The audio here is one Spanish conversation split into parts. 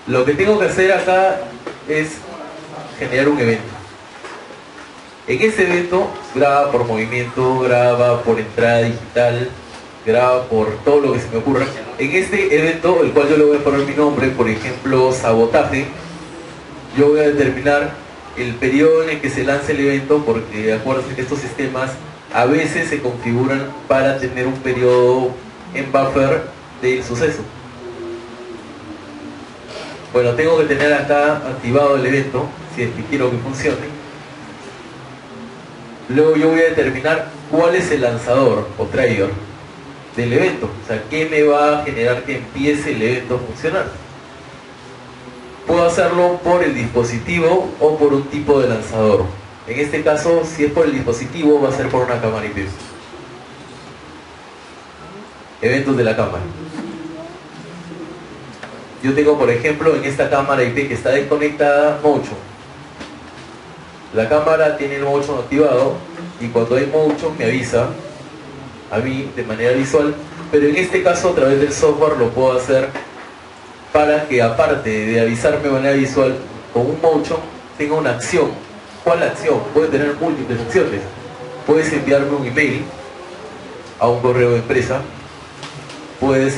Lo que tengo que hacer acá es generar un evento. En ese evento graba por movimiento, graba por entrada digital, graba por todo lo que se me ocurra. En este evento, el cual yo le voy a poner mi nombre, por ejemplo, sabotaje, yo voy a determinar el periodo en el que se lance el evento, porque acuérdense que estos sistemas a veces se configuran para tener un periodo en buffer del suceso. Bueno, tengo que tener acá activado el evento, si es que quiero que funcione. Luego yo voy a determinar cuál es el lanzador o trigger del evento. O sea, qué me va a generar que empiece el evento a funcionar. Puedo hacerlo por el dispositivo o por un tipo de lanzador. En este caso, si es por el dispositivo, va a ser por una cámara IP. Eventos de la cámara. Yo tengo, por ejemplo, en esta cámara IP que está desconectada, Motion. La cámara tiene el Motion activado y cuando hay Motion me avisa a mí de manera visual, pero en este caso a través del software lo puedo hacer para que, aparte de avisarme de manera visual con un Motion, tenga una acción. ¿Cuál acción? Puede tener múltiples acciones. Puedes enviarme un email a un correo de empresa, puedes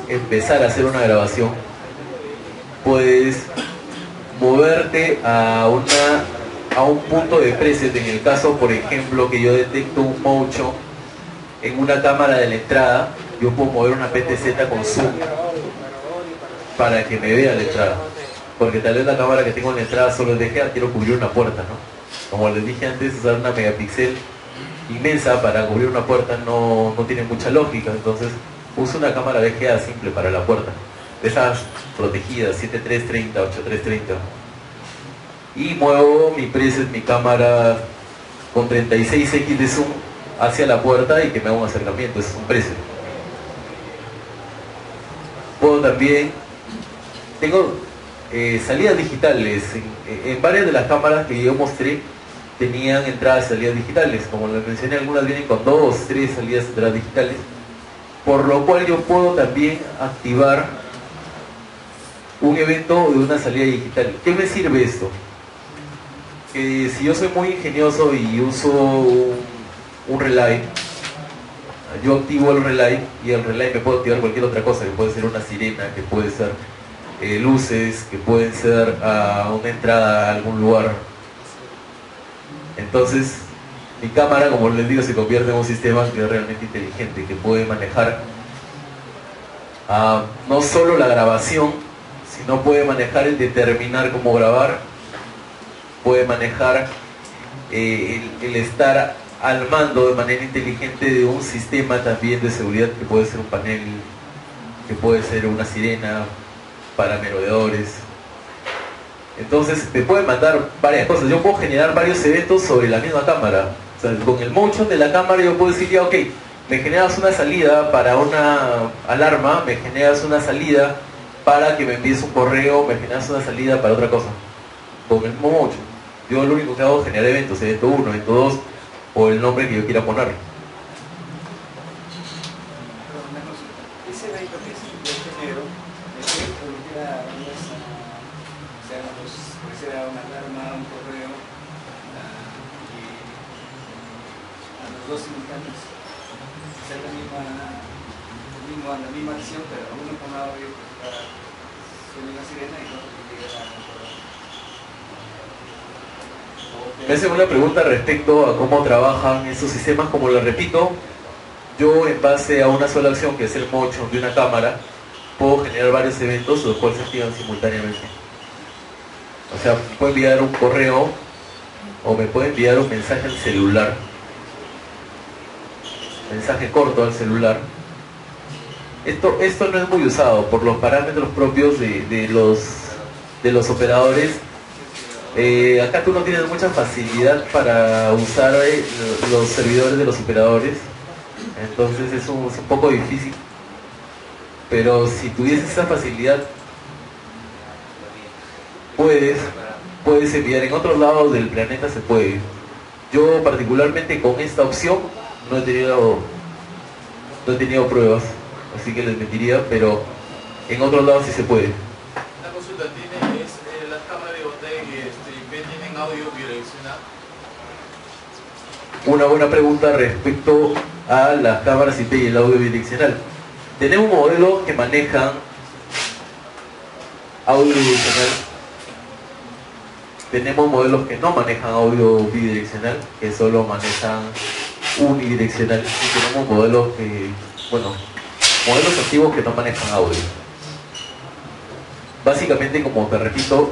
empezar a hacer una grabación, puedes moverte a un punto de preset. En el caso, por ejemplo, que yo detecto un motion en una cámara de la entrada, yo puedo mover una PTZ con zoom para que me vea la entrada, porque tal vez la cámara que tengo en la entrada solo es VGA, quiero cubrir una puerta, ¿no? Como les dije antes, usar una megapíxel inmensa para cubrir una puerta no tiene mucha lógica. Entonces uso una cámara VGA simple para la puerta, de esas protegidas, 7330, 8330, y muevo mi preset, mi cámara con 36x de zoom hacia la puerta y que me haga un acercamiento. Es un preset. Puedo también, tengo salidas digitales. En varias de las cámaras que yo mostré tenían entradas y salidas digitales. Como les mencioné, algunas vienen con 2, 3 salidas y entradas digitales, por lo cual yo puedo también activar un evento de una salida digital. ¿Qué me sirve esto? Que si yo soy muy ingenioso y uso un relay, yo activo el relay, y el relay me puedo activar cualquier otra cosa, que puede ser una sirena, que puede ser luces, que pueden ser una entrada a algún lugar. Entonces mi cámara, como les digo, se convierte en un sistema que es realmente inteligente, que puede manejar no solo la grabación, sino puede manejar el determinar cómo grabar, puede manejar el estar al mando de manera inteligente de un sistema también de seguridad, que puede ser un panel, que puede ser una sirena para merodeadores. Entonces te puede mandar varias cosas. Yo puedo generar varios eventos sobre la misma cámara. O sea, con el motion de la cámara yo puedo decir, ya, ok, me generas una salida para una alarma, me generas una salida para que me envíes un correo, me generas una salida para otra cosa. Con el mismo motion. Yo lo único que hago es generar eventos, evento 1, evento 2, o el nombre que yo quiera ponerle. Ese evento que yo genero, puede ser una alarma, un correo, y a los dos simultáneos hacer la misma acción, pero uno con audio para suena una sirena y otro que llega a un correo. Me hacen una pregunta respecto a cómo trabajan esos sistemas. Como les repito, yo, en base a una sola acción, que es el motion de una cámara, puedo generar varios eventos, los cuales se activan simultáneamente. O sea, me puede enviar un correo o me puede enviar un mensaje al celular, mensaje corto al celular. Esto no es muy usado por los parámetros propios de los operadores. Acá tú no tienes mucha facilidad para usar los servidores de los operadores, entonces es un poco difícil. Pero si tuvieses esa facilidad, puedes enviar. En otros lados del planeta se puede. Yo particularmente con esta opción no he tenido pruebas, así que les mentiría, pero en otros lados sí se puede. La consulta consulta, las cámaras de JTG tienen audio bidireccional? Una buena pregunta respecto a las cámaras IP y el audio bidireccional. Tenemos modelos que manejan audio bidireccional. Tenemos modelos que no manejan audio bidireccional, que solo manejan unidireccional. Y tenemos modelos que, modelos activos que no manejan audio. Básicamente, como te repito,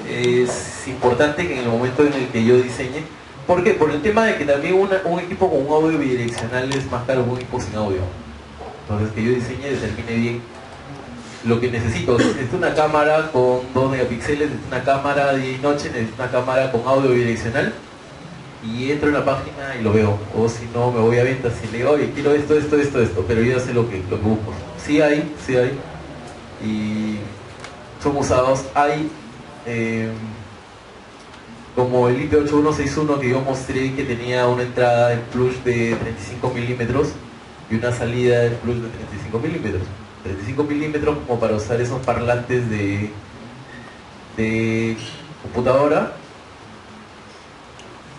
es importante que en el momento en el que yo diseñe, ¿por qué? Por el tema de que también un equipo con un audio bidireccional es más caro que un equipo sin audio. Entonces, que yo diseñe y determine bien lo que necesito. Necesito una cámara con 2 megapíxeles, necesito una cámara de día y noche, necesito una cámara con audio bidireccional, y entro en la página y lo veo. O si no, me voy a ventas y le digo, oye, quiero esto, pero yo ya sé lo que busco. Sí hay, y son usados. Hay como el IP8161 que yo mostré, que tenía una entrada en plus de 35 milímetros y una salida en plus de 35 milímetros. 35 milímetros como para usar esos parlantes de computadora,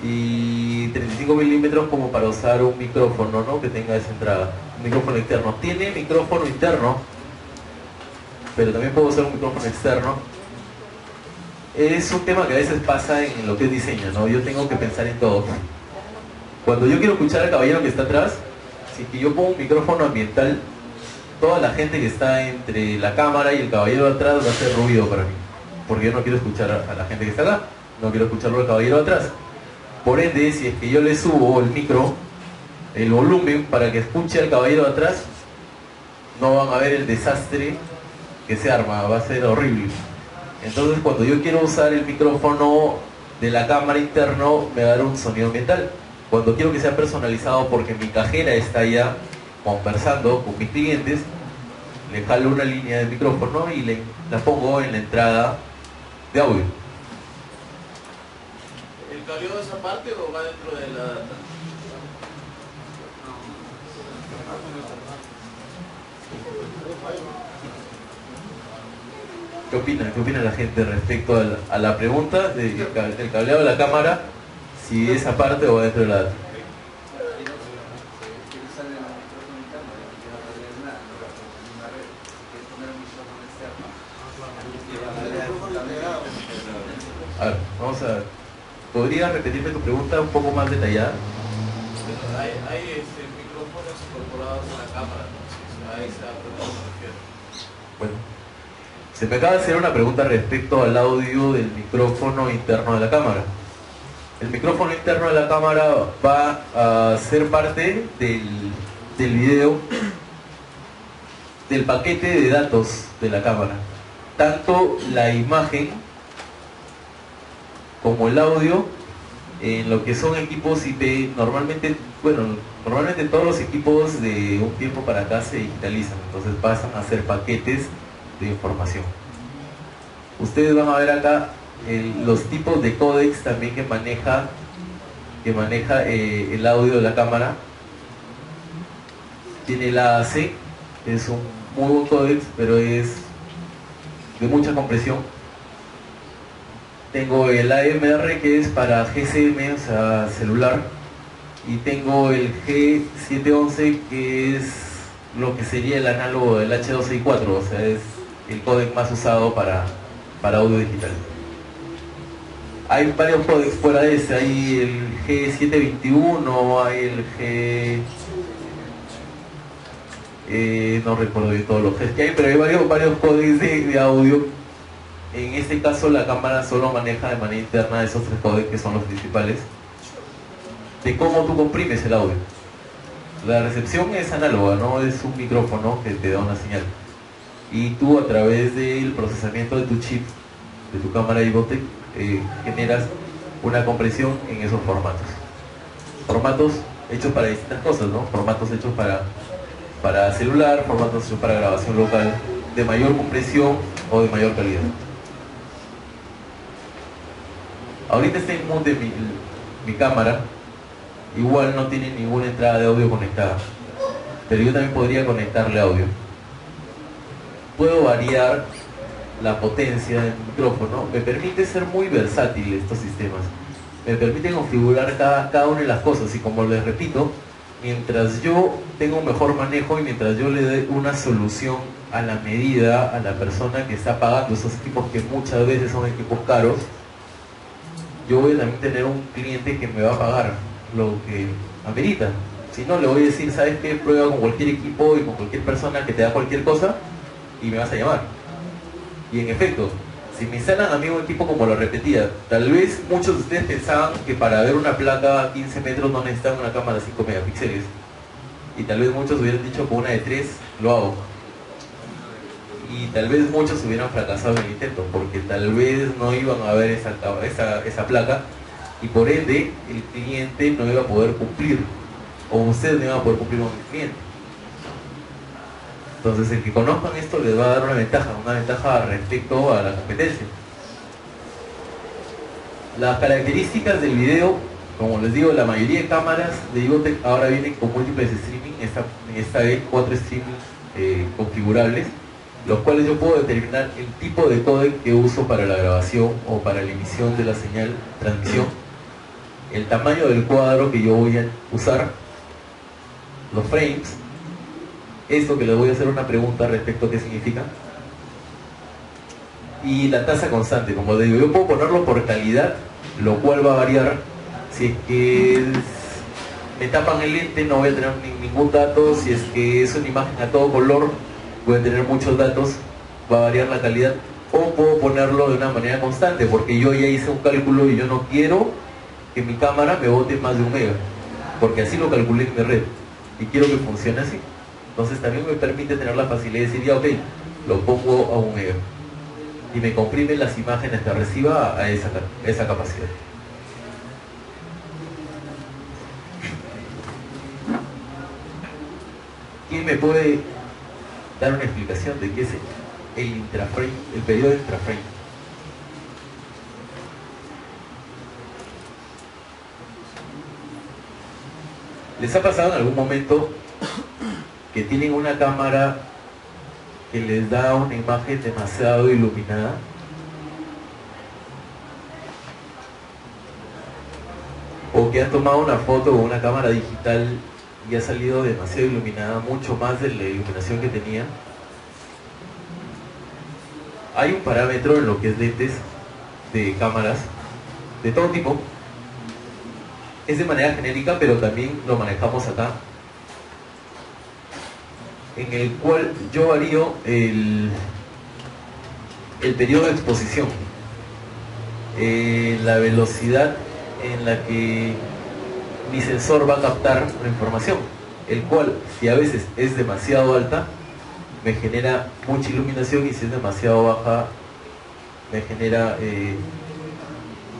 y 35 milímetros como para usar un micrófono, ¿no?, que tenga esa entrada. Un micrófono externo. Tiene micrófono interno, pero también puedo usar un micrófono externo. Es un tema que a veces pasa en lo que es diseño, ¿no? Yo tengo que pensar en todo. Cuando yo quiero escuchar al caballero que está atrás, si yo pongo un micrófono ambiental, toda la gente que está entre la cámara y el caballero de atrás va a hacer ruido para mí, porque yo no quiero escuchar a la gente que está acá, no quiero escucharlo al caballero de atrás. Por ende, si es que yo le subo el micro, el volumen, para que escuche al caballero de atrás, no van a ver el desastre que se arma, va a ser horrible. Entonces, cuando yo quiero usar el micrófono de la cámara interno, me va a dar un sonido ambiental. Cuando quiero que sea personalizado, porque mi cajera está allá conversando con mis clientes, le jalo una línea de micrófono y la pongo en la entrada de audio. ¿El cableado es aparte o va dentro de la data? ¿Qué opina la gente respecto a la pregunta del cableado de la cámara? Si es aparte o va dentro de la data. A ver, ¿podrías repetirme tu pregunta un poco más detallada? Hay micrófonos incorporados en la cámara, ¿no? A esa pregunta me refiero. Bueno, se me acaba de hacer una pregunta respecto al audio del micrófono interno de la cámara. El micrófono interno de la cámara va a ser parte del video, del paquete de datos de la cámara. Tanto la imagen como el audio, en lo que son equipos IP, normalmente todos los equipos de un tiempo para acá se digitalizan, entonces pasan a ser paquetes de información. Ustedes van a ver acá los tipos de códecs también que maneja el audio de la cámara. Tiene el AAC, es un muy buen códec, pero es de mucha compresión. Tengo el AMR, que es para GSM, o sea, celular, y tengo el G711, que es lo que sería el análogo del H264, o sea, es el códec más usado para audio digital. Hay varios códecs fuera de ese, hay el G721, hay el no recuerdo bien todos los Gs que hay, pero hay varios códecs de audio. En este caso la cámara solo maneja de manera interna esos 3 códecs, que son los principales, de cómo tú comprimes el audio. La recepción es análoga, no es un micrófono que te da una señal, y tú, a través del procesamiento de tu chip, de tu cámara IVOTEC, generas una compresión en esos formatos hechos para distintas cosas, ¿no? Formatos hechos para celular, formatos hechos para grabación local, de mayor compresión o de mayor calidad. Ahorita está en mute mi cámara, igual no tiene ninguna entrada de audio conectada, pero yo también podría conectarle audio. Puedo variar la potencia del micrófono, me permite ser muy versátil estos sistemas. Me permite configurar cada una de las cosas y como les repito, mientras yo tenga un mejor manejo y mientras yo le dé una solución a la medida a la persona que está pagando esos equipos que muchas veces son equipos caros, yo voy a también tener un cliente que me va a pagar lo que amerita. Si no, le voy a decir, ¿sabes qué? Prueba con cualquier equipo y con cualquier persona que te da cualquier cosa y me vas a llamar. Y en efecto, si me instalan a mí un equipo como lo repetía, tal vez muchos de ustedes pensaban que para ver una placa a 15 metros no necesitan una cámara de 5 megapíxeles. Y tal vez muchos hubieran dicho con una de 3 lo hago. Y tal vez muchos hubieran fracasado en el intento, porque tal vez no iban a ver esa placa y por ende el cliente no iba a poder cumplir, o ustedes no iban a poder cumplir con el cliente. Entonces el que conozcan esto les va a dar una ventaja respecto a la competencia. Las características del video, como les digo, la mayoría de cámaras de Ivotec ahora vienen con múltiples streaming, esta vez 4 streaming configurables, los cuales yo puedo determinar el tipo de códec que uso para la grabación o para la emisión de la señal transmisión, el tamaño del cuadro que yo voy a usar, los frames, esto que les voy a hacer una pregunta respecto a qué significa, y la tasa constante. Como les digo, yo puedo ponerlo por calidad, lo cual va a variar. Si es que me tapan el lente no voy a tener ningún dato, si es que es una imagen a todo color voy a tener muchos datos, va a variar la calidad, o puedo ponerlo de una manera constante, porque yo ya hice un cálculo y yo no quiero que mi cámara me bote más de 1 mega, porque así lo calculé en mi red y quiero que funcione así. Entonces también me permite tener la facilidad de decir, ya ok, lo pongo a 1 mega y me comprime las imágenes que reciba a esa capacidad. ¿Quién me puede dar una explicación de qué es el intraframe, el periodo de intraframe? ¿Les ha pasado en algún momento que tienen una cámara que les da una imagen demasiado iluminada? ¿O que han tomado una foto con una cámara digital y ha salido demasiado iluminada, mucho más de la iluminación que tenía? Hay un parámetro en lo que es lentes de cámaras de todo tipo, es de manera genérica, pero también lo manejamos acá, en el cual yo varío el periodo de exposición, la velocidad en la que mi sensor va a captar la información, el cual, si a veces es demasiado alta, me genera mucha iluminación, y si es demasiado baja, me genera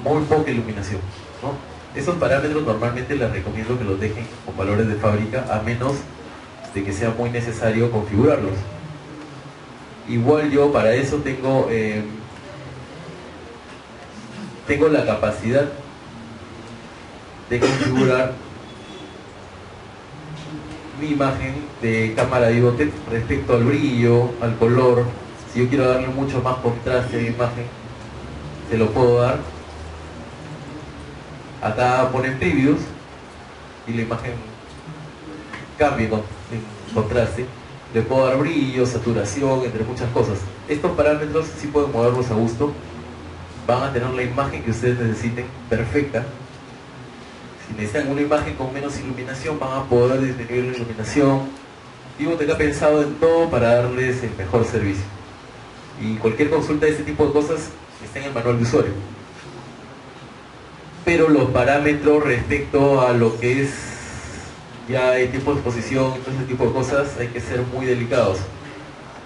muy poca iluminación, ¿no? Esos parámetros normalmente les recomiendo que los dejen con valores de fábrica, a menos de que sea muy necesario configurarlos. Igual yo para eso tengo la capacidad de configurar mi imagen de cámara de Ivotec respecto al brillo, al color. Si yo quiero darle mucho más contraste a mi imagen, se lo puedo dar. Acá ponen previews y la imagen cambia en contraste. Le puedo dar brillo, saturación, entre muchas cosas. Estos parámetros sí pueden moverlos a gusto. Van a tener la imagen que ustedes necesiten, perfecta. Si necesitan una imagen con menos iluminación, van a poder disminuir la iluminación. Ivotec ha pensado en todo para darles el mejor servicio. Y cualquier consulta de este tipo de cosas está en el manual de usuario. Pero los parámetros respecto a lo que es ya el tiempo de exposición y todo ese tipo de cosas hay que ser muy delicados.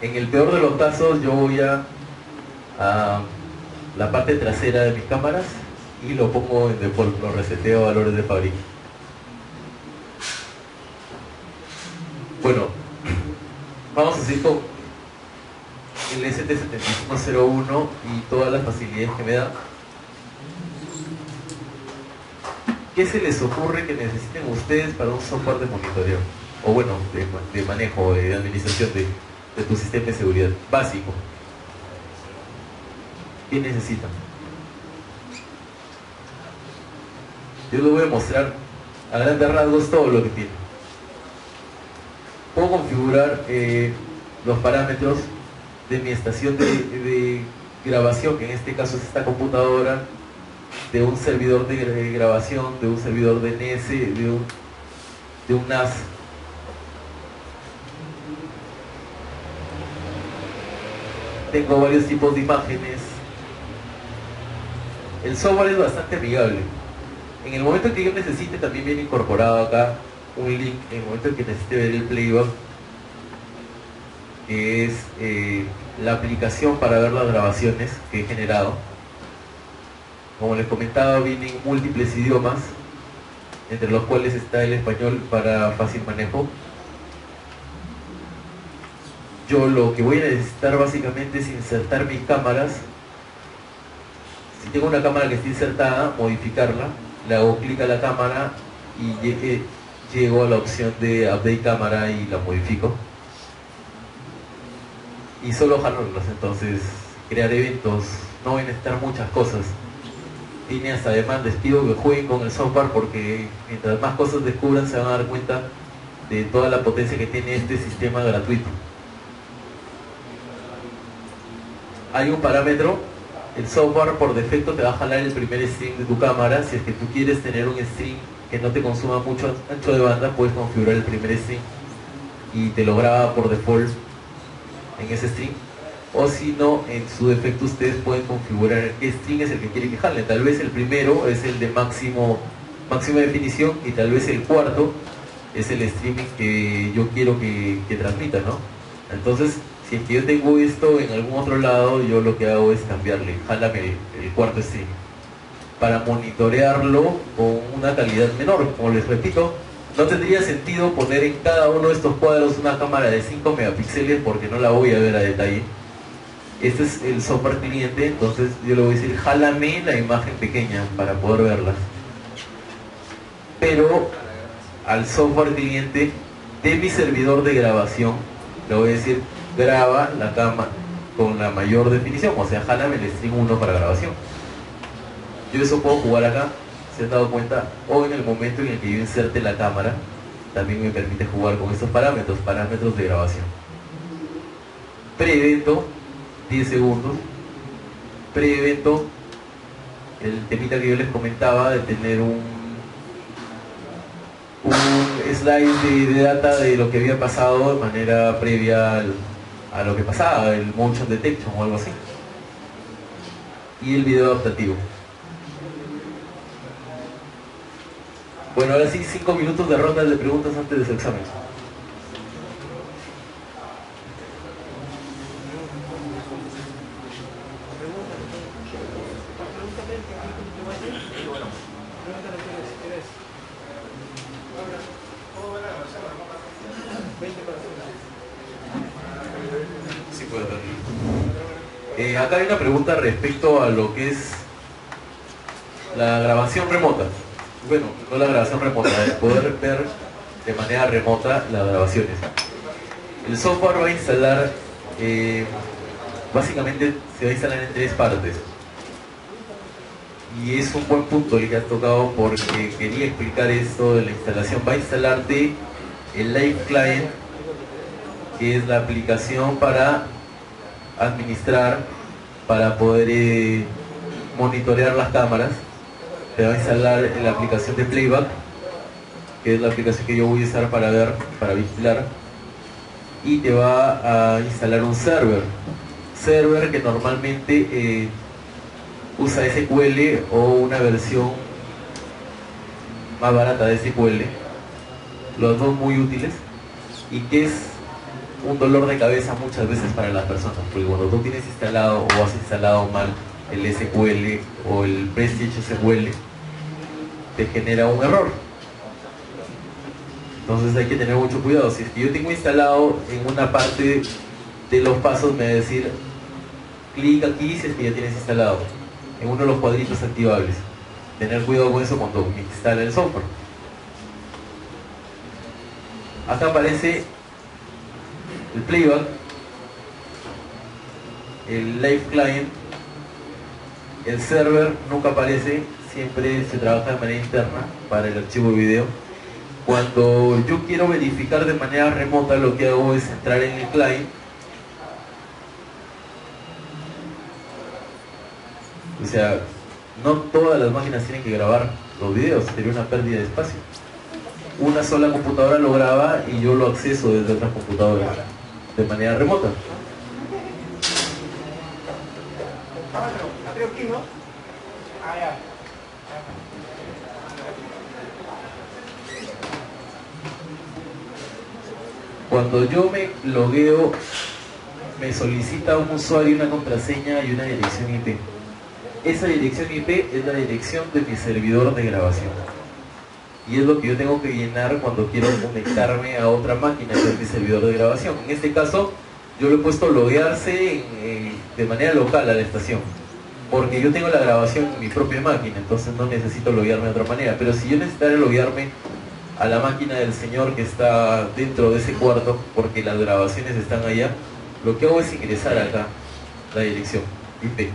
En el peor de los casos yo voy a la parte trasera de mis cámaras y lo pongo en default, lo reseteo a valores de fábrica. Bueno, vamos a seguir con el ST7501 y todas las facilidades que me da. ¿Qué se les ocurre que necesiten ustedes para un software de monitoreo? O bueno, de manejo, de administración de tu sistema de seguridad básico. ¿Qué necesitan? Yo les voy a mostrar a grandes rasgos todo lo que tiene. Puedo configurar los parámetros de mi estación de grabación, que en este caso es esta computadora, de un servidor de grabación, de un servidor de NS, de un NAS. Tengo varios tipos de imágenes. El software es bastante amigable. En el momento en que yo necesite, también viene incorporado acá un link. En el momento en que necesite ver el playback, que es la aplicación para ver las grabaciones que he generado. Como les comentaba, vienen múltiples idiomas, entre los cuales está el español para fácil manejo. Yo lo que voy a necesitar básicamente es insertar mis cámaras. Si tengo una cámara que está insertada, modificarla, le hago clic a la cámara y llego a la opción de update cámara y la modifico. Y solo jalarlos, entonces crear eventos, no voy a necesitar muchas cosas. Tiene hasta además, les pido que jueguen con el software, porque mientras más cosas descubran se van a dar cuenta de toda la potencia que tiene este sistema gratuito. Hay un parámetro, el software por defecto te va a jalar el primer stream de tu cámara. Si es que tú quieres tener un stream que no te consuma mucho ancho de banda, puedes configurar el primer stream y te lo graba por default en ese stream. O si no, en su defecto ustedes pueden configurar qué stream es el que quieren que jale. Tal vez el primero es el de máxima definición, y tal vez el cuarto es el streaming que yo quiero que transmita, ¿no? Entonces, si es que yo tengo esto en algún otro lado, yo lo que hago es cambiarle, jálame el cuarto stream, para monitorearlo con una calidad menor. Como les repito, no tendría sentido poner en cada uno de estos cuadros una cámara de 5 megapíxeles, porque no la voy a ver a detalle. Este es el software cliente, entonces yo le voy a decir, jálame la imagen pequeña para poder verla. Pero al software cliente de mi servidor de grabación le voy a decir, graba la cámara con la mayor definición, o sea, jálame el stream 1 para grabación. Yo eso puedo jugar acá, ¿se han dado cuenta? O en el momento en el que yo inserte la cámara, también me permite jugar con estos parámetros de grabación. Pre-evento, 10 segundos. Pre-evento, el temita que yo les comentaba de tener un slide de data de lo que había pasado de manera previa a lo que pasaba, el motion detection o algo así. Y el video adaptativo. Bueno, ahora sí, 5 minutos de ronda de preguntas antes de su examen. Sí, puedo ver. Acá hay una pregunta respecto a lo que es la grabación remota. Bueno, no la grabación remota, el poder ver de manera remota las grabaciones. El software va a instalar, básicamente se va a instalar en 3 partes. Y es un buen punto el que has tocado, porque quería explicar esto de la instalación. Va a instalarte el Live Client, que es la aplicación para administrar, para poder monitorear las cámaras. Te va a instalar la aplicación de playback, que es la aplicación que yo voy a usar para ver, para vigilar, y te va a instalar un server que normalmente usa SQL o una versión más barata de SQL, los dos muy útiles, y que es un dolor de cabeza muchas veces para las personas, porque cuando tú tienes instalado o has instalado mal el SQL o el Prestige SQL, te genera un error. Entonces hay que tener mucho cuidado. Si es que yo tengo instalado en una parte de los pasos, me va a decir clic aquí si es que ya tienes instalado en uno de los cuadritos activables. Tener cuidado con eso cuando me instala el software. Acá aparece el playback, el live client, El server nunca aparece, siempre se trabaja de manera interna para el archivo de video. Cuando yo quiero verificar de manera remota, lo que hago es entrar en el client. O sea, no todas las máquinas tienen que grabar los videos, sería una pérdida de espacio. Una sola computadora lo graba y yo lo acceso desde otras computadoras de manera remota. Cuando yo me logueo, me solicita un usuario, una contraseña y una dirección IP. Esa dirección IP es la dirección de mi servidor de grabación. Y es lo que yo tengo que llenar cuando quiero conectarme a otra máquina, que es mi servidor de grabación. En este caso, yo lo he puesto loguearse de manera local a la estación. Porque yo tengo la grabación en mi propia máquina, entonces no necesito loguearme de otra manera. Pero si yo necesitara loguearme a la máquina del señor que está dentro de ese cuarto, porque las grabaciones están allá, lo que hago es ingresar acá la dirección IP.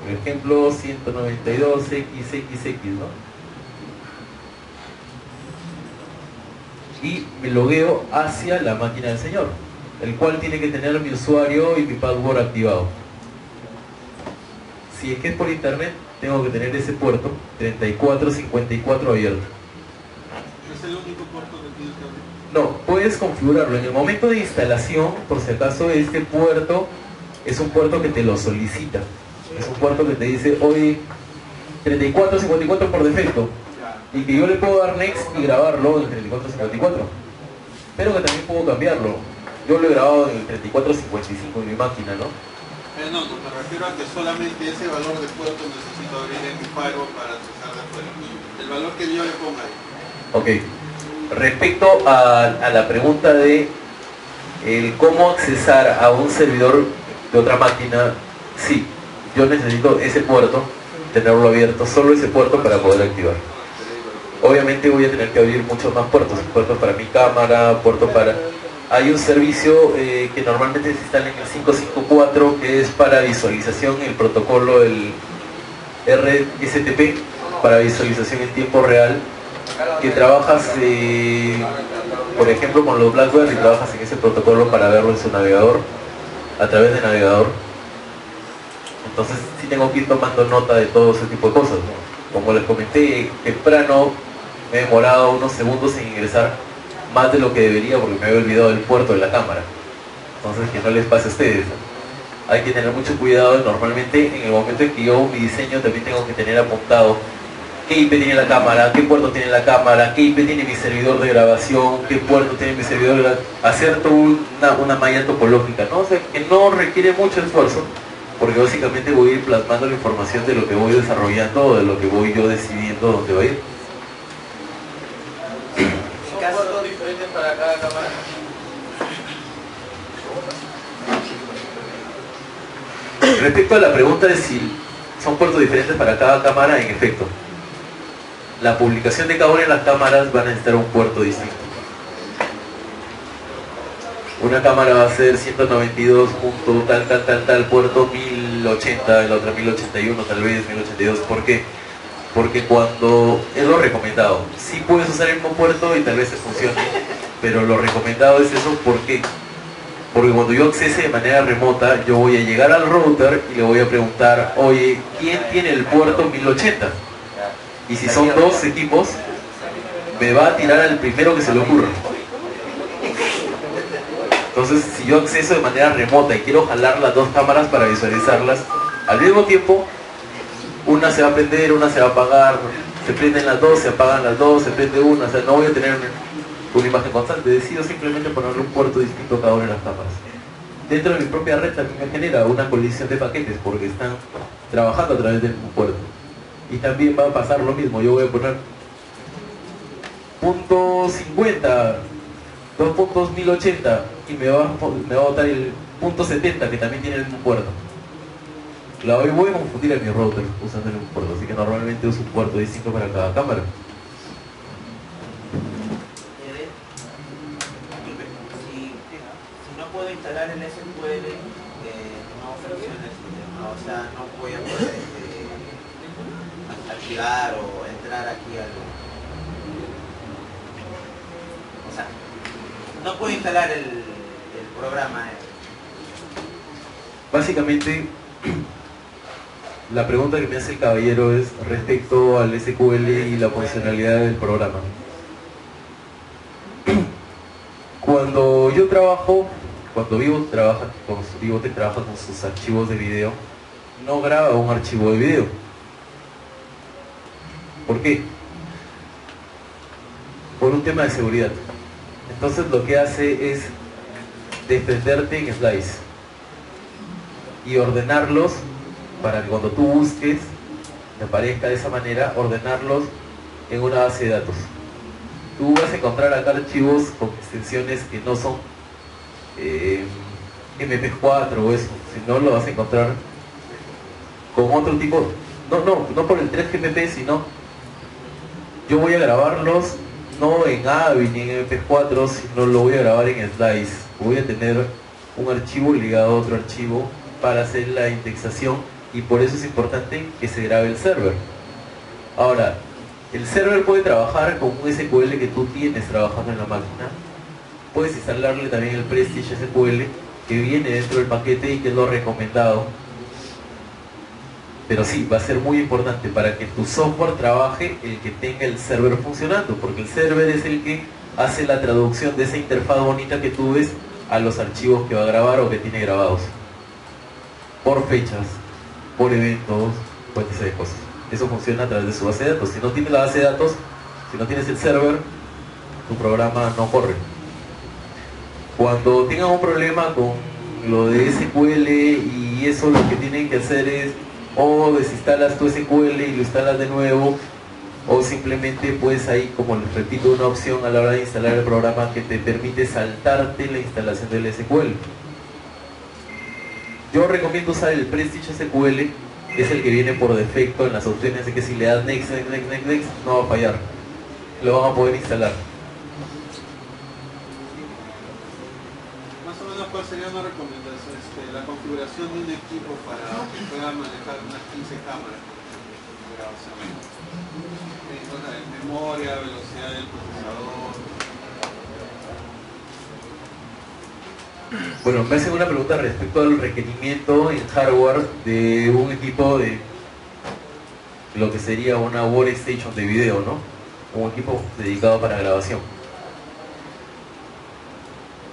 Por ejemplo, 192.xxx, ¿no? Y me logueo hacia la máquina del señor, el cual tiene que tener mi usuario y mi password activado. Si es que es por internet, tengo que tener ese puerto 3454 abierto. ¿Es el único puerto que tienes que abrir? No, puedes configurarlo. En el momento de instalación, por si acaso, este puerto es un puerto que te lo solicita. Es un puerto que te dice, oye, 3454 por defecto. Y que yo le puedo dar next y grabarlo en 3454. Pero que también puedo cambiarlo. Yo lo he grabado en el 3455 en mi máquina, ¿no? No, me refiero a que solamente ese valor de puerto necesito abrir en mi firewall para accesar de afuera. El valor que yo le ponga ahí. Ok. Respecto a la pregunta de el cómo accesar a un servidor de otra máquina, sí, yo necesito ese puerto, tenerlo abierto, solo ese puerto para poder activar. Obviamente voy a tener que abrir muchos más puertos, puertos para mi cámara, puertos para... Hay un servicio que normalmente se instala en el 554 que es para visualización, el protocolo, el RSTP, para visualización en tiempo real, que trabajas, por ejemplo, con los BlackBerry, trabajas en ese protocolo para verlo en su navegador, a través del navegador. Entonces sí tengo que ir tomando nota de todo ese tipo de cosas, ¿no? Como les comenté temprano, me he demorado unos segundos en ingresar, más de lo que debería porque me había olvidado del puerto de la cámara. Entonces que no les pase a ustedes, ¿no? Hay que tener mucho cuidado. Normalmente en el momento en que yo hago mi diseño también tengo que tener apuntado qué IP tiene la cámara, qué puerto tiene la cámara, qué IP tiene mi servidor de grabación, qué puerto tiene mi servidor de grabación, hacer toda una malla topológica, ¿no? O sea, que no requiere mucho esfuerzo, porque básicamente voy a ir plasmando la información de lo que voy desarrollando, de lo que voy yo decidiendo dónde va a ir. ¿Son puertos diferentes para cada cámara? Respecto a la pregunta de si son puertos diferentes para cada cámara, en efecto, la publicación de cada una de las cámaras va a necesitar un puerto distinto. Una cámara va a ser 192 punto tal puerto 1080, la otra 1081 tal vez, 1082. ¿Por qué? Porque cuando es lo recomendado, sí puedes usar el mismo puerto y tal vez te funcione, pero lo recomendado es eso. ¿Por qué? Porque cuando yo accese de manera remota, yo voy a llegar al router y le voy a preguntar, oye, ¿quién tiene el puerto 1080? Y si son dos equipos, me va a tirar al primero que se le ocurra. Entonces, si yo acceso de manera remota y quiero jalar las dos cámaras para visualizarlas al mismo tiempo, una se va a prender, una se va a apagar, se prenden las dos, se apagan las dos, se prende una, o sea, no voy a tener una imagen constante. Decido simplemente ponerle un puerto distinto a cada una de las cámaras. Dentro de mi propia red también me genera una colisión de paquetes porque están trabajando a través del mismo puerto. Y también va a pasar lo mismo, yo voy a poner punto 50, dos puntos 1080 y me va a botar el punto 70 que también tiene el mismo puerto. Claro, hoy voy a confundir a mi router usando el mismo puerto, así que normalmente uso un puerto distinto para cada cámara. Si no puedo instalar el SQL, no funciona el sistema, o sea, no voy a poder investigar o entrar aquí al... O sea, no puedo instalar el programa. Básicamente, la pregunta que me hace el caballero es respecto al SQL y la funcionalidad del programa. Cuando yo trabajo, cuando Vivo trabaja con sus archivos de video, no graba un archivo de video. ¿Por qué? Por un tema de seguridad. Entonces lo que hace es desprenderte en slice y ordenarlos para que cuando tú busques, te aparezca de esa manera, ordenarlos en una base de datos. Tú vas a encontrar acá archivos con extensiones que no son MP4 o eso, sino lo vas a encontrar con otro tipo, no por el 3GPP, sino yo voy a grabarlos no en AVI ni en MP4, sino lo voy a grabar en Slice. Voy a tener un archivo ligado a otro archivo para hacer la indexación, y por eso es importante que se grabe el server. Ahora, el server puede trabajar con un SQL que tú tienes trabajando en la máquina. Puedes instalarle también el Prestige SQL que viene dentro del paquete y que es lo recomendado. Pero sí, va a ser muy importante para que tu software trabaje el que tenga el server funcionando, porque el server es el que hace la traducción de esa interfaz bonita que tú ves a los archivos que va a grabar o que tiene grabados. Por fechas, por eventos, puede ser de cosas. Eso funciona a través de su base de datos. Si no tienes la base de datos, si no tienes el server, tu programa no corre. Cuando tengan un problema con lo de SQL y eso, lo que tienen que hacer es o desinstalas tu SQL y lo instalas de nuevo, o simplemente pues ahí, como les repito, una opción a la hora de instalar el programa que te permite saltarte la instalación del SQL. Yo recomiendo usar el Prestige SQL, que es el que viene por defecto en las opciones de que si le das next, no va a fallar, lo van a poder instalar. Más o menos, ¿cuál sería una recomendación? La configuración de un equipo para que pueda manejar unas 15 cámaras de grabación. Memoria, velocidad del procesador. Bueno, me hacen una pregunta respecto al requerimiento en hardware de un equipo de lo que sería una workstation de video, ¿no? Un equipo dedicado para grabación.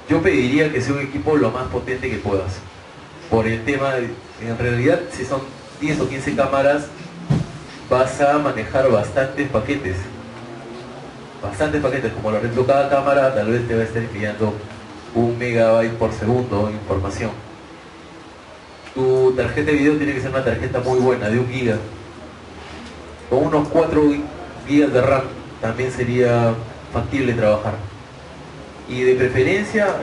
Yo pediría que sea un equipo lo más potente que puedas. Por el tema de, en realidad, si son 10 o 15 cámaras, vas a manejar bastantes paquetes. Como lo ejemplo, cada cámara tal vez te va a estar enviando 1 megabyte por segundo de información. Tu tarjeta de video tiene que ser una tarjeta muy buena, de 1 giga. Con unos 4 gigas de RAM también sería factible trabajar. Y de preferencia,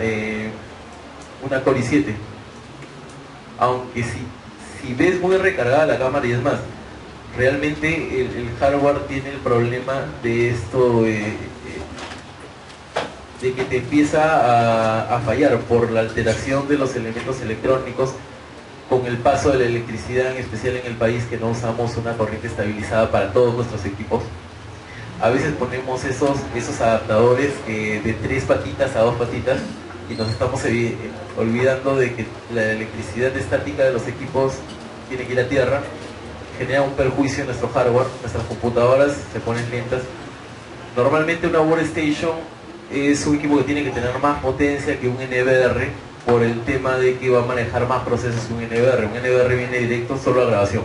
una Core i7. Aunque si ves muy recargada la cámara, y es más, realmente el hardware tiene el problema de esto, de que te empieza a fallar por la alteración de los elementos electrónicos con el paso de la electricidad, en especial en el país que no usamos una corriente estabilizada para todos nuestros equipos. A veces ponemos esos adaptadores de 3 patitas a 2 patitas y nos estamos olvidando de que la electricidad estática de los equipos tiene que ir a tierra, genera un perjuicio en nuestro hardware, nuestras computadoras se ponen lentas. Normalmente una workstation es un equipo que tiene que tener más potencia que un NVR por el tema de que va a manejar más procesos que un NVR. Un NVR viene directo solo a grabación.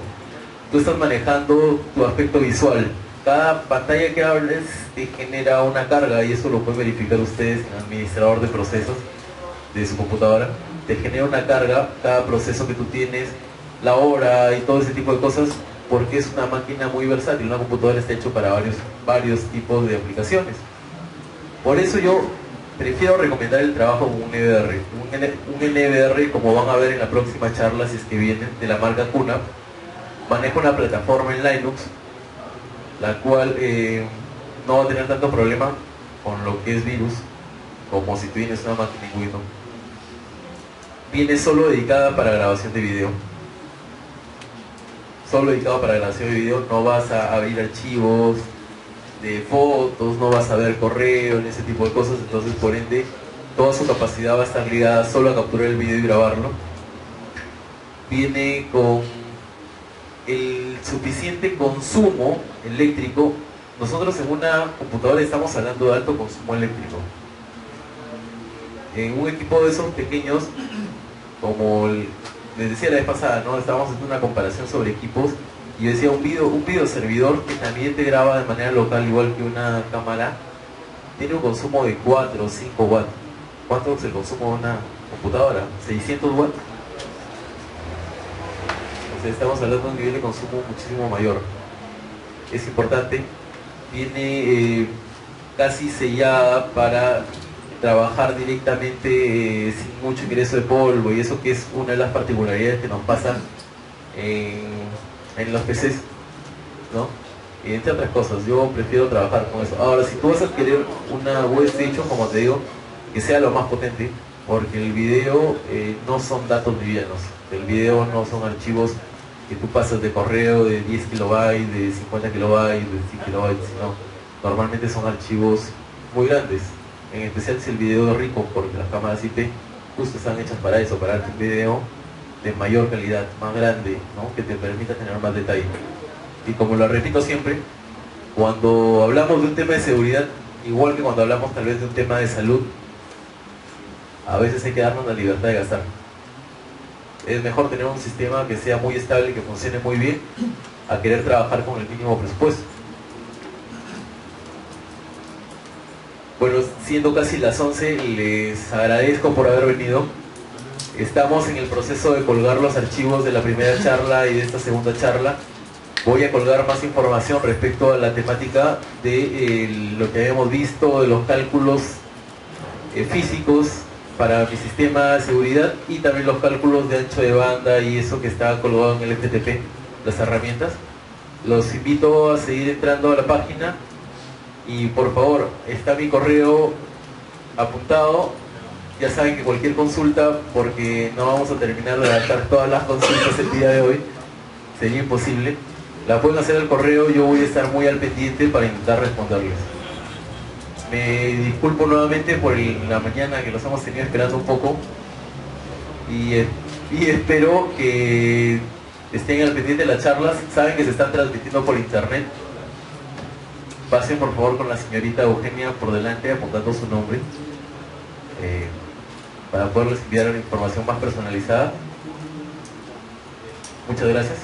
Tú estás manejando tu aspecto visual. Cada pantalla que hables te genera una carga, y eso lo pueden verificar ustedes en el administrador de procesos de su computadora. Te genera una carga cada proceso que tú tienes, la hora y todo ese tipo de cosas, porque es una máquina muy versátil. Una computadora está hecho para varios tipos de aplicaciones. Por eso yo prefiero recomendar el trabajo con un NVR. Un NVR, como van a ver en la próxima charla, si es que vienen, de la marca QNAP, maneja una plataforma en Linux, la cual no va a tener tanto problema con lo que es virus como si tú tienes una máquina en Windows. Viene solo dedicada para grabación de video. solo dedicado para grabación de video, no vas a abrir archivos de fotos, no vas a ver correo, ese tipo de cosas, entonces por ende toda su capacidad va a estar ligada solo a capturar el video y grabarlo. Viene con el suficiente consumo eléctrico. Nosotros en una computadora estamos hablando de alto consumo eléctrico. En un equipo de esos pequeños, como les decía la vez pasada, ¿no? Estábamos haciendo una comparación sobre equipos y yo decía un video servidor que también te graba de manera local igual que una cámara, tiene un consumo de 4 o 5 watts. ¿Cuánto es el consumo de una computadora? 600 watts. O sea, estamos hablando de un nivel de consumo muchísimo mayor. Es importante. Viene casi sellada para trabajar directamente sin mucho ingreso de polvo, y eso que es una de las particularidades que nos pasan en los PCs, ¿no? Y entre otras cosas, yo prefiero trabajar con eso. Ahora, si tú vas a adquirir una workstation, como te digo, que sea lo más potente, porque el video no son datos livianos, el video no son archivos que tú pasas de correo de 10 kilobytes, de 50 kilobytes, de 100 kilobytes, sino normalmente son archivos muy grandes, en especial si el video es rico, porque las cámaras IP justo están hechas para eso, para darte un video de mayor calidad, más grande, ¿no? Que te permita tener más detalle. Y como lo repito siempre, cuando hablamos de un tema de seguridad, igual que cuando hablamos tal vez de un tema de salud, a veces hay que darnos la libertad de gastar. Es mejor tener un sistema que sea muy estable, que funcione muy bien, a querer trabajar con el mínimo presupuesto. Bueno, siendo casi las 11, les agradezco por haber venido. Estamos en el proceso de colgar los archivos de la primera charla y de esta segunda charla. Voy a colgar más información respecto a la temática de lo que habíamos visto, de los cálculos físicos para mi sistema de seguridad, y también los cálculos de ancho de banda y eso que está colgado en el FTP, las herramientas. Los invito a seguir entrando a la página y por favor, está mi correo apuntado. Ya saben que cualquier consulta, porque no vamos a terminar de adaptar todas las consultas el día de hoy, sería imposible, la pueden hacer al correo. Yo voy a estar muy al pendiente para intentar responderles. Me disculpo nuevamente por la mañana que los hemos tenido esperando un poco, y espero que estén al pendiente de las charlas. Saben que se están transmitiendo por internet. Pasen por favor con la señorita Eugenia por delante apuntando su nombre, para poderles enviar una información más personalizada. Muchas gracias.